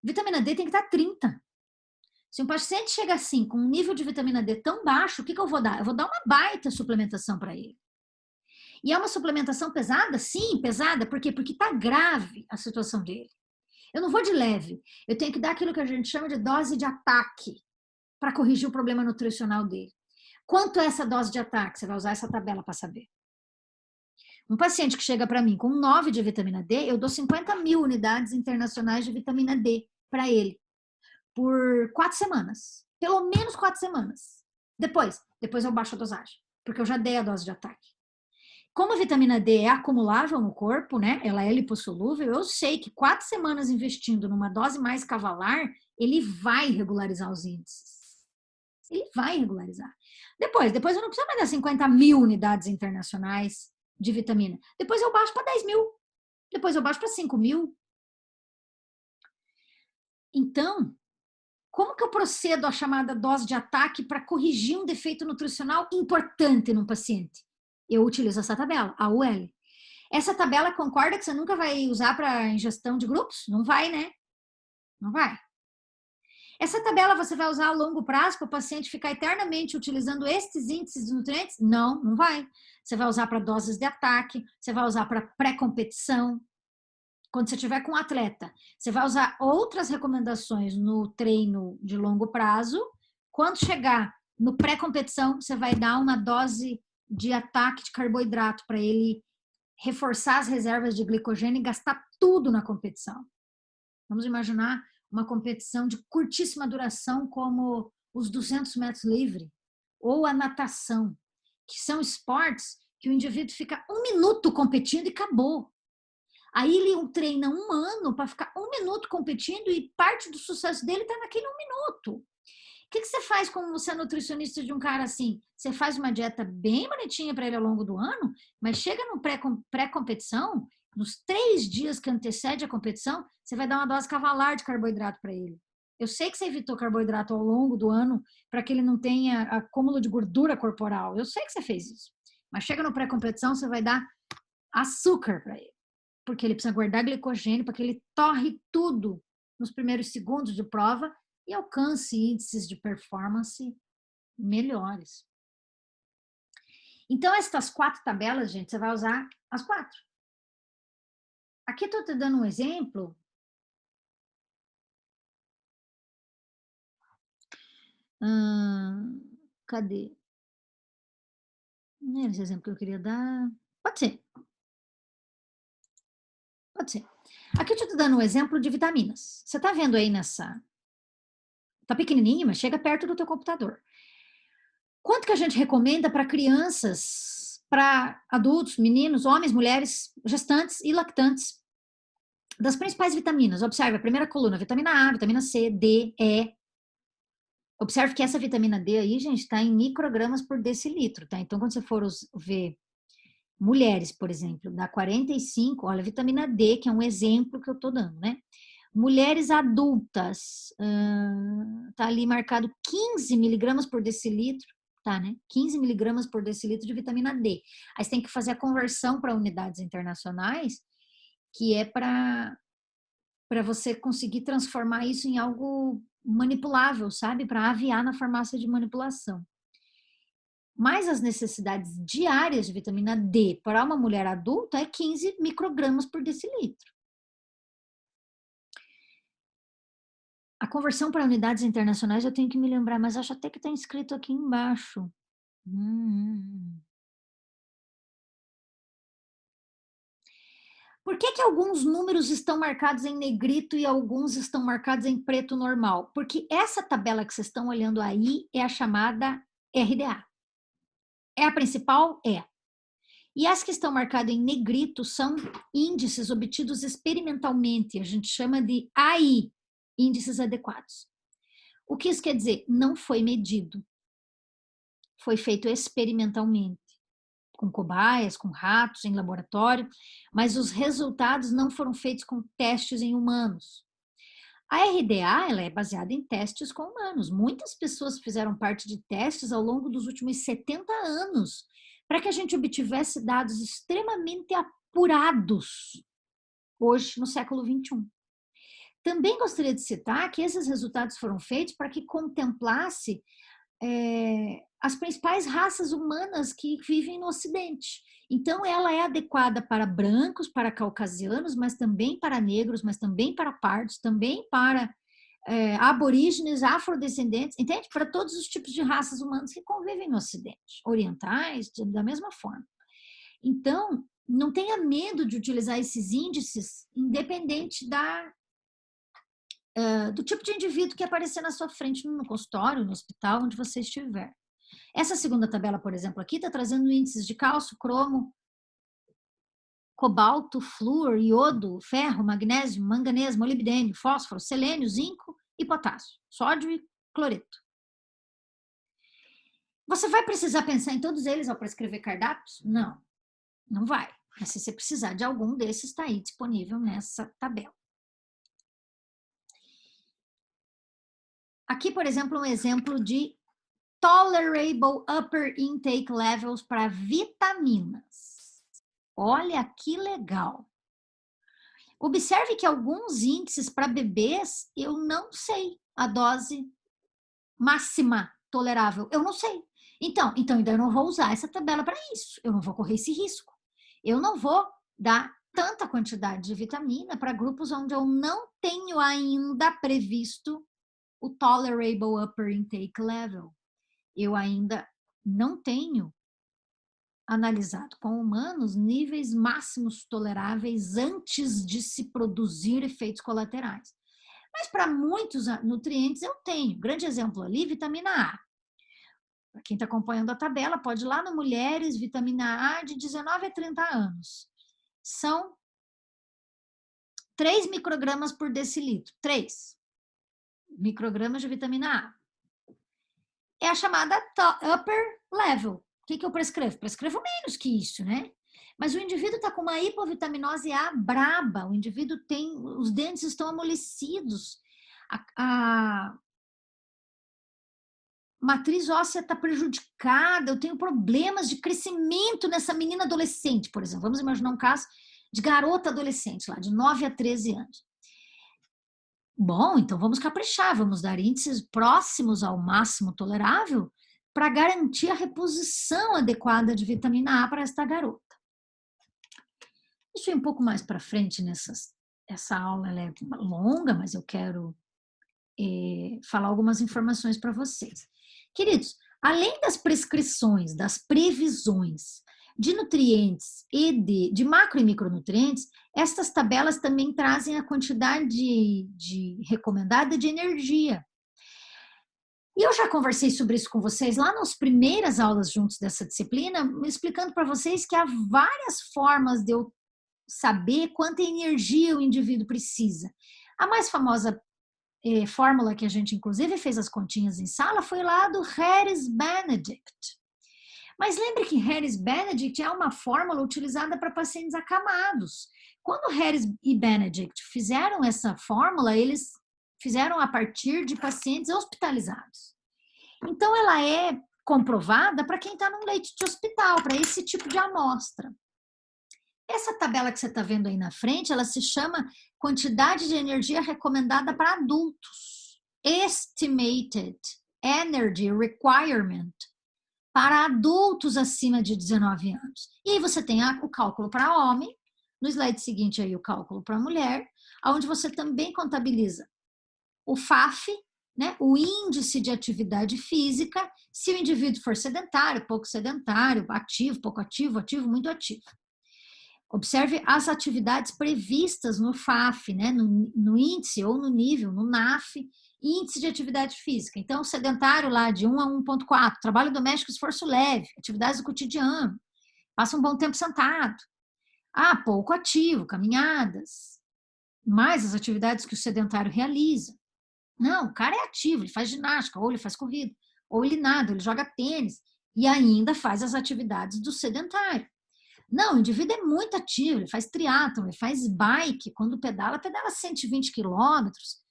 Vitamina D tem que estar 30. Se um paciente chega assim, com um nível de vitamina D tão baixo, o que eu vou dar? Eu vou dar uma baita suplementação para ele. E é uma suplementação pesada? Sim, pesada. Por quê? Porque está grave a situação dele. Eu não vou de leve. Eu tenho que dar aquilo que a gente chama de dose de ataque para corrigir o problema nutricional dele. Quanto é essa dose de ataque? Você vai usar essa tabela para saber. Um paciente que chega para mim com 9 de vitamina D, eu dou 50 mil unidades internacionais de vitamina D para ele. Por 4 semanas. Pelo menos 4 semanas. Depois eu baixo a dosagem, porque eu já dei a dose de ataque. Como a vitamina D é acumulável no corpo, né? Ela é lipossolúvel, eu sei que 4 semanas investindo numa dose mais cavalar, ele vai regularizar os índices. Ele vai regularizar. Depois eu não preciso mais dar 50 mil unidades internacionais de vitamina. Depois eu baixo para 10 mil. Depois eu baixo para 5 mil. Então, Como que eu procedo à chamada dose de ataque para corrigir um defeito nutricional importante num paciente? Eu utilizo essa tabela, a UL. Essa tabela concorda que você nunca vai usar para ingestão de grupos? Não vai, né? Não vai. Essa tabela você vai usar a longo prazo para o paciente ficar eternamente utilizando estes índices de nutrientes? Não, não vai. Você vai usar para doses de ataque, você vai usar para pré-competição. Quando você tiver com um atleta, você vai usar outras recomendações no treino de longo prazo. Quando chegar no pré-competição, você vai dar uma dose de ataque de carboidrato para ele reforçar as reservas de glicogênio e gastar tudo na competição. Vamos imaginar uma competição de curtíssima duração, como os 200 metros livre ou a natação, que são esportes que o indivíduo fica 1 minuto competindo e acabou. Aí ele treina 1 ano para ficar 1 minuto competindo e parte do sucesso dele está naquele 1 minuto. O que você faz como você é nutricionista de um cara assim? Você faz uma dieta bem bonitinha para ele ao longo do ano, mas chega no pré-competição, nos 3 dias que antecede a competição, você vai dar uma dose cavalar de carboidrato para ele. Eu sei que você evitou carboidrato ao longo do ano para que ele não tenha acúmulo de gordura corporal. Eu sei que você fez isso. Mas chega no pré-competição, você vai dar açúcar para ele. Porque ele precisa guardar glicogênio para que ele torre tudo nos primeiros segundos de prova e alcance índices de performance melhores. Então, essas 4 tabelas, gente, você vai usar as 4. Aqui estou te dando um exemplo. Cadê? Não era esse exemplo que eu queria dar. Pode ser. Pode ser. Aqui eu estou te dando um exemplo de vitaminas. Você está vendo aí nessa... Está pequenininho, mas chega perto do teu computador. Quanto que a gente recomenda para crianças, para adultos, meninos, homens, mulheres, gestantes e lactantes? Das principais vitaminas, observe a primeira coluna, vitamina A, vitamina C, D, E. Observe que essa vitamina D aí, gente, está em microgramas por decilitro, tá? Então, quando você for ver mulheres, por exemplo, dá 45, olha, vitamina D, que é um exemplo que eu tô dando, né? Mulheres adultas, tá ali marcado 15 miligramas por decilitro, tá, né? 15 miligramas por decilitro de vitamina D. Aí você tem que fazer a conversão para unidades internacionais, que é para você conseguir transformar isso em algo manipulável, sabe? Para aviar na farmácia de manipulação. Mas as necessidades diárias de vitamina D para uma mulher adulta é 15 microgramas por decilitro. A conversão para unidades internacionais eu tenho que me lembrar, mas acho até que está escrito aqui embaixo. Por que alguns números estão marcados em negrito e alguns estão marcados em preto normal? Porque essa tabela que vocês estão olhando aí é a chamada RDA. É a principal? É. E as que estão marcadas em negrito são índices obtidos experimentalmente, a gente chama de AI, índices adequados. O que isso quer dizer? Não foi medido. Foi feito experimentalmente, com cobaias, com ratos, em laboratório, mas os resultados não foram feitos com testes em humanos. A RDA ela é baseada em testes com humanos. Muitas pessoas fizeram parte de testes ao longo dos últimos 70 anos, para que a gente obtivesse dados extremamente apurados, hoje, no século XXI. Também gostaria de citar que esses resultados foram feitos para que contemplasse as principais raças humanas que vivem no Ocidente. Então, ela é adequada para brancos, para caucasianos, mas também para negros, mas também para pardos, também para aborígenes, afrodescendentes, entende? Para todos os tipos de raças humanas que convivem no Ocidente, orientais, da mesma forma. Então, não tenha medo de utilizar esses índices, independente do tipo de indivíduo que aparecer na sua frente no consultório, no hospital, onde você estiver. Essa segunda tabela, por exemplo, aqui está trazendo índices de cálcio, cromo, cobalto, flúor, iodo, ferro, magnésio, manganês, molibdênio, fósforo, selênio, zinco e potássio, sódio e cloreto. Você vai precisar pensar em todos eles ao prescrever cardápios? Não, não vai. Mas se você precisar de algum desses, está aí disponível nessa tabela. Aqui, por exemplo, um exemplo de tolerable upper intake levels para vitaminas. Olha que legal. Observe que alguns índices para bebês, eu não sei a dose máxima tolerável, eu não sei. Então ainda eu não vou usar essa tabela para isso, eu não vou correr esse risco. Eu não vou dar tanta quantidade de vitamina para grupos onde eu não tenho ainda previsto o tolerable upper intake level. Eu ainda não tenho analisado com humanos níveis máximos toleráveis antes de se produzir efeitos colaterais. Mas para muitos nutrientes eu tenho. Grande exemplo ali, vitamina A. Para quem está acompanhando a tabela, pode ir lá no Mulheres, vitamina A de 19 a 30 anos. São 3 microgramas por decilitro. 3 microgramas de vitamina A. É a chamada upper level. O que eu prescrevo? Prescrevo menos que isso, né? Mas o indivíduo está com uma hipovitaminose A braba, o indivíduo tem, os dentes estão amolecidos, a matriz óssea está prejudicada, eu tenho problemas de crescimento nessa menina adolescente, por exemplo. Vamos imaginar um caso de garota adolescente, lá, de 9 a 13 anos. Bom, então vamos caprichar, vamos dar índices próximos ao máximo tolerável para garantir a reposição adequada de vitamina A para esta garota. Isso é um pouco mais para frente essa aula, ela é longa, mas eu quero falar algumas informações para vocês. Queridos, além das prescrições, das previsões de nutrientes e de macro e micronutrientes, estas tabelas também trazem a quantidade recomendada de energia. E eu já conversei sobre isso com vocês lá nas primeiras aulas juntos dessa disciplina, explicando para vocês que há várias formas de eu saber quanta energia o indivíduo precisa. A mais famosa fórmula que a gente inclusive fez as continhas em sala foi lá do Harris-Benedict. Mas lembre que Harris-Benedict é uma fórmula utilizada para pacientes acamados. Quando Harris e Benedict fizeram essa fórmula, eles fizeram a partir de pacientes hospitalizados. Então, ela é comprovada para quem está num leito de hospital, para esse tipo de amostra. Essa tabela que você está vendo aí na frente, ela se chama quantidade de energia recomendada para adultos. Estimated Energy Requirement para adultos acima de 19 anos. E aí você tem o cálculo para homem, no slide seguinte aí o cálculo para mulher, onde você também contabiliza o FAF, né, o índice de atividade física, se o indivíduo for sedentário, pouco sedentário, ativo, pouco ativo, ativo, muito ativo. Observe as atividades previstas no FAF, né, no índice ou no nível, no NAF, índice de atividade física. Então, sedentário lá de 1 a 1,4, trabalho doméstico, esforço leve, atividades do cotidiano, passa um bom tempo sentado. Pouco ativo, caminhadas, mais as atividades que o sedentário realiza. Não, o cara é ativo, ele faz ginástica, ou ele faz corrida, ou ele nada, ele joga tênis, e ainda faz as atividades do sedentário. Não, o indivíduo é muito ativo, ele faz triatlon, ele faz bike, quando pedala 120 quilômetros.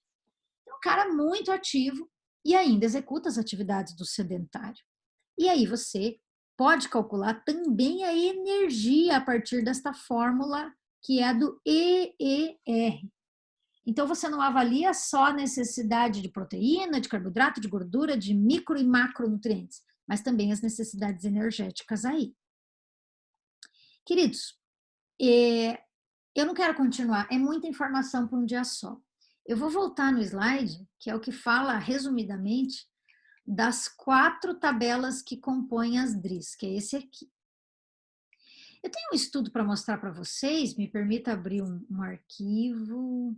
É um cara muito ativo e ainda executa as atividades do sedentário. E aí você pode calcular também a energia a partir desta fórmula que é a do EER. Então você não avalia só a necessidade de proteína, de carboidrato, de gordura, de micro e macronutrientes, mas também as necessidades energéticas aí. Queridos, eu não quero continuar, é muita informação para um dia só. Eu vou voltar no slide, que é o que fala, resumidamente, das 4 tabelas que compõem as DRIs, que é esse aqui. Eu tenho um estudo para mostrar para vocês, me permita abrir um arquivo,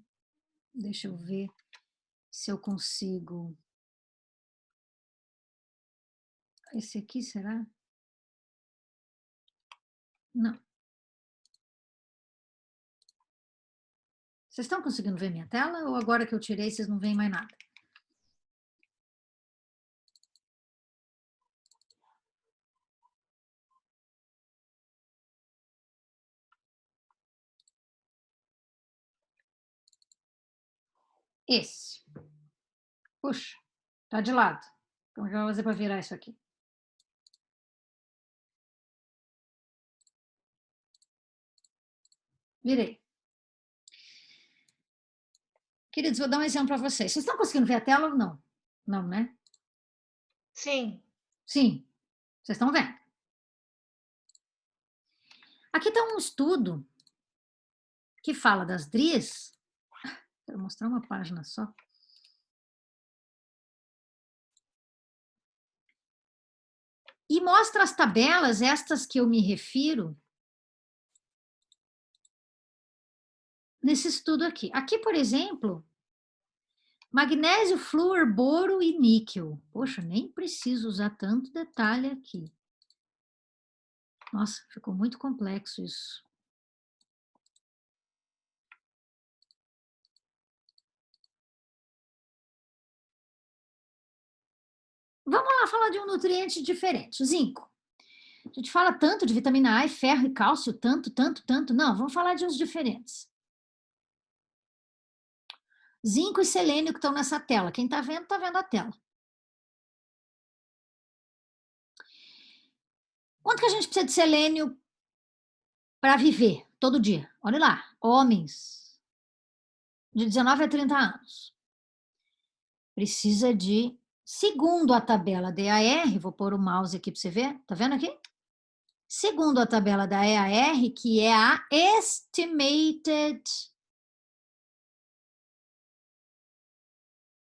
deixa eu ver se eu consigo. Esse aqui, será? Não. Vocês estão conseguindo ver minha tela ou agora que eu tirei vocês não veem mais nada? Esse. Puxa. Tá de lado. Como é que eu vou fazer para virar isso aqui? Virei. Queridos, vou dar um exemplo para vocês. Vocês estão conseguindo ver a tela ou não? Não, né? Sim. Sim. Vocês estão vendo. Aqui está um estudo que fala das DRIs. Quero mostrar uma página só. E mostra as tabelas, estas que eu me refiro, nesse estudo aqui. Aqui, por exemplo, magnésio, flúor, boro e níquel. Poxa, nem preciso usar tanto detalhe aqui. Nossa, ficou muito complexo isso. Vamos lá falar de um nutriente diferente, o zinco. A gente fala tanto de vitamina A e ferro e cálcio, tanto. Não, vamos falar de uns diferentes. Zinco e selênio que estão nessa tela. Quem está vendo a tela. Quanto que a gente precisa de selênio para viver todo dia? Olha lá, homens de 19 a 30 anos. Precisa de, segundo a tabela DAR, vou pôr o mouse aqui para você ver, tá vendo aqui? Segundo a tabela da EAR, que é a Estimated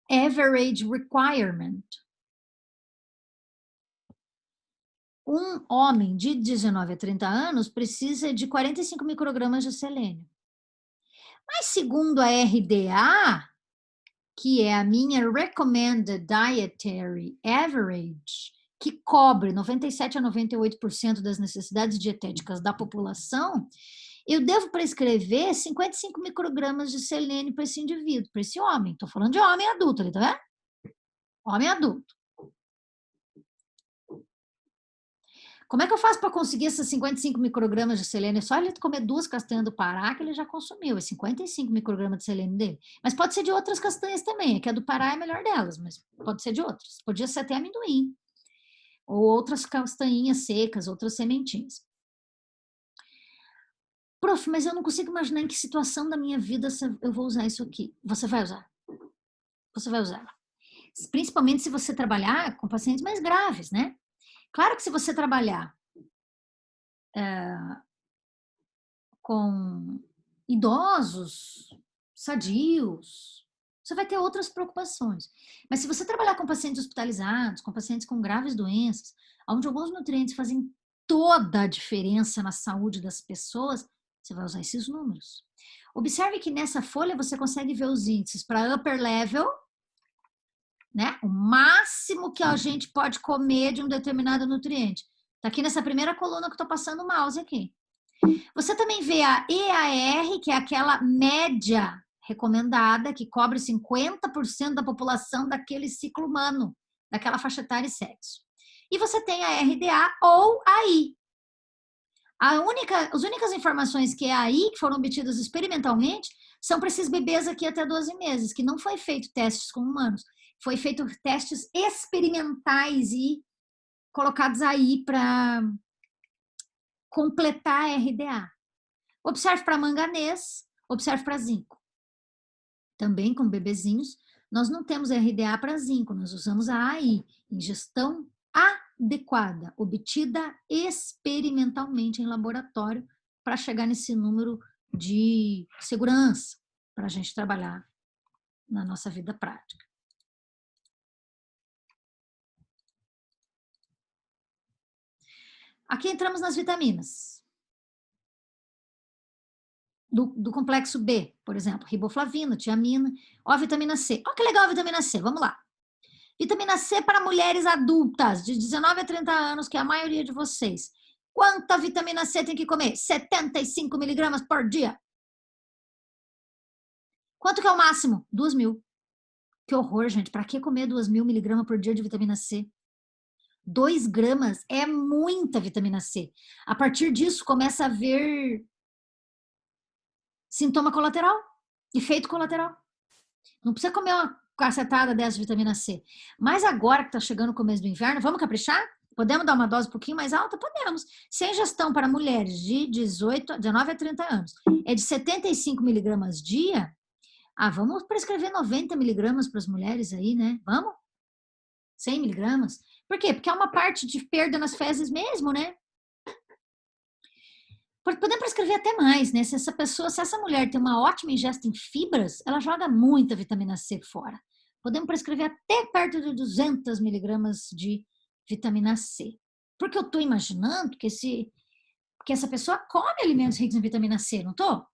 Average Requirement. Um homem de 19 a 30 anos precisa de 45 microgramas de selênio. Mas segundo a RDA, que é a minha Recommended Dietary Average, que cobre 97 a 98% das necessidades dietéticas da população, eu devo prescrever 55 microgramas de selênio para esse indivíduo, para esse homem. Estou falando de homem adulto ali, tá vendo? Homem adulto. Como é que eu faço para conseguir esses 55 microgramas de selênio? É só ele comer 2 castanhas do Pará que ele já consumiu, é 55 microgramas de selênio dele. Mas pode ser de outras castanhas também, que a do Pará é a melhor delas, mas pode ser de outras. Podia ser até amendoim, ou outras castanhinhas secas, outras sementinhas. Prof, mas eu não consigo imaginar em que situação da minha vida eu vou usar isso aqui. Você vai usar. Você vai usar. Principalmente se você trabalhar com pacientes mais graves, né? Claro que se você trabalhar com idosos, sadios, você vai ter outras preocupações. Mas se você trabalhar com pacientes hospitalizados, com pacientes com graves doenças, onde alguns nutrientes fazem toda a diferença na saúde das pessoas, você vai usar esses números. Observe que nessa folha você consegue ver os índices para upper level, né? O máximo que a gente pode comer de um determinado nutriente. Está aqui nessa primeira coluna que eu estou passando o mouse aqui. Você também vê a EAR, que é aquela média recomendada, que cobre 50% da população daquele ciclo humano, daquela faixa etária e sexo. E você tem a RDA ou AI. As únicas informações que é AI, que foram obtidas experimentalmente, são para esses bebês aqui até 12 meses, que não foi feito testes com humanos. Foi feito testes experimentais e colocados aí para completar a RDA. Observe para manganês, observe para zinco. Também com bebezinhos, nós não temos RDA para zinco, nós usamos a AI, ingestão adequada, obtida experimentalmente em laboratório para chegar nesse número de segurança para a gente trabalhar na nossa vida prática. Aqui entramos nas vitaminas. Do complexo B, por exemplo, riboflavina, tiamina, ó, a vitamina C. Ó, que legal a vitamina C, vamos lá. Vitamina C para mulheres adultas, de 19 a 30 anos, que é a maioria de vocês. Quanta vitamina C tem que comer? 75 miligramas por dia. Quanto que é o máximo? 2.000. Que horror, gente. Para que comer 2.000 miligramas por dia de vitamina C? 2 gramas é muita vitamina C. A partir disso, começa a haver sintoma colateral, efeito colateral. Não precisa comer cacetada dessa de vitamina C. Mas agora que está chegando o começo do inverno, vamos caprichar? Podemos dar uma dose um pouquinho mais alta? Podemos. Sem ingestão para mulheres de 19 a 30 anos é de 75 miligramas dia. Vamos prescrever 90 miligramas para as mulheres aí, né? Vamos? 100 miligramas? Por quê? Porque há uma parte de perda nas fezes mesmo, né? Podemos prescrever até mais, né? Se essa mulher tem uma ótima ingesta em fibras, ela joga muita vitamina C fora. Podemos prescrever até perto de 200 miligramas de vitamina C. Porque eu estou imaginando que essa pessoa come alimentos ricos em vitamina C, não estou?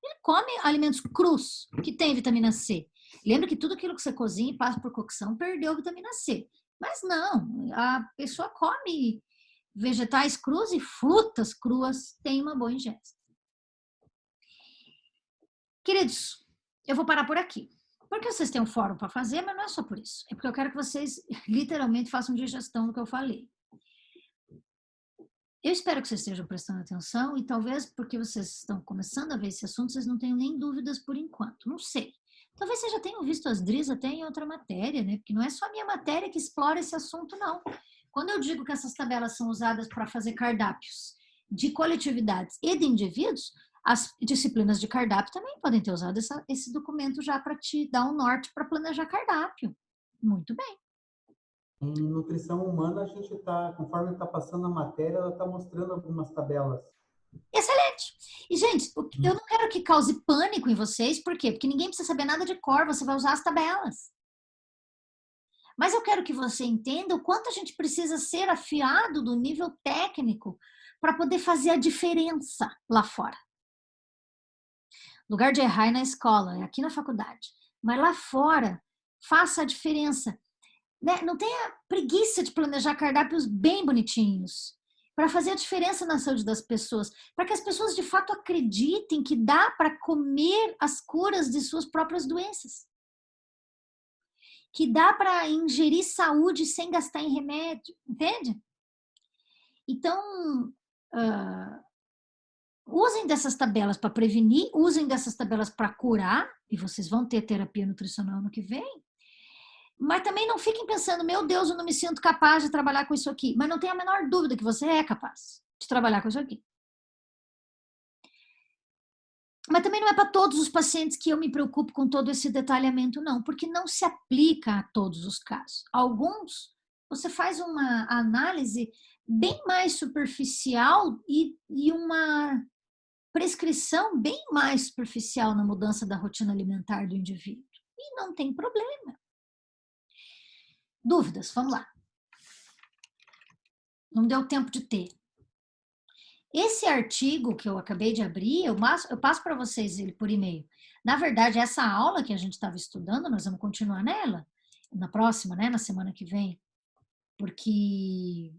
Ele come alimentos crus, que tem vitamina C. Lembra que tudo aquilo que você cozinha e passa por cocção perdeu vitamina C. Mas não, a pessoa come vegetais crus e frutas cruas, tem uma boa ingesta. Queridos, eu vou parar por aqui. Porque vocês têm um fórum para fazer, mas não é só por isso. É porque eu quero que vocês literalmente façam digestão do que eu falei. Eu espero que vocês estejam prestando atenção e talvez porque vocês estão começando a ver esse assunto, vocês não tenham nem dúvidas por enquanto. Não sei. Talvez vocês já tenham visto as DRIs até em outra matéria, né? Porque não é só a minha matéria que explora esse assunto, não. Quando eu digo que essas tabelas são usadas para fazer cardápios de coletividades e de indivíduos, as disciplinas de cardápio também podem ter usado esse documento já para te dar um norte para planejar cardápio. Muito bem. Em nutrição humana, a gente está, conforme está passando a matéria, ela está mostrando algumas tabelas. Excelente! E, gente, eu não quero que cause pânico em vocês, por quê? Porque ninguém precisa saber nada de cor, você vai usar as tabelas. Mas eu quero que você entenda o quanto a gente precisa ser afiado do nível técnico para poder fazer a diferença lá fora. Lugar de errar é na escola, é aqui na faculdade. Mas lá fora, faça a diferença. Né? Não tenha preguiça de planejar cardápios bem bonitinhos para fazer a diferença na saúde das pessoas, para que as pessoas de fato acreditem que dá para comer as curas de suas próprias doenças. Que dá para ingerir saúde sem gastar em remédio, entende? Então, usem dessas tabelas para prevenir, usem dessas tabelas para curar, e vocês vão ter terapia nutricional no que vem. Mas também não fiquem pensando, meu Deus, eu não me sinto capaz de trabalhar com isso aqui. Mas não tenha a menor dúvida que você é capaz de trabalhar com isso aqui. Mas também não é para todos os pacientes que eu me preocupo com todo esse detalhamento, não, porque não se aplica a todos os casos. Alguns, você faz uma análise bem mais superficial e uma prescrição bem mais superficial na mudança da rotina alimentar do indivíduo. E não tem problema. Dúvidas? Vamos lá. Não deu tempo de ter. Esse artigo que eu acabei de abrir, eu passo para vocês ele por e-mail. Na verdade, essa aula que a gente estava estudando, nós vamos continuar nela, na próxima, né, na semana que vem, porque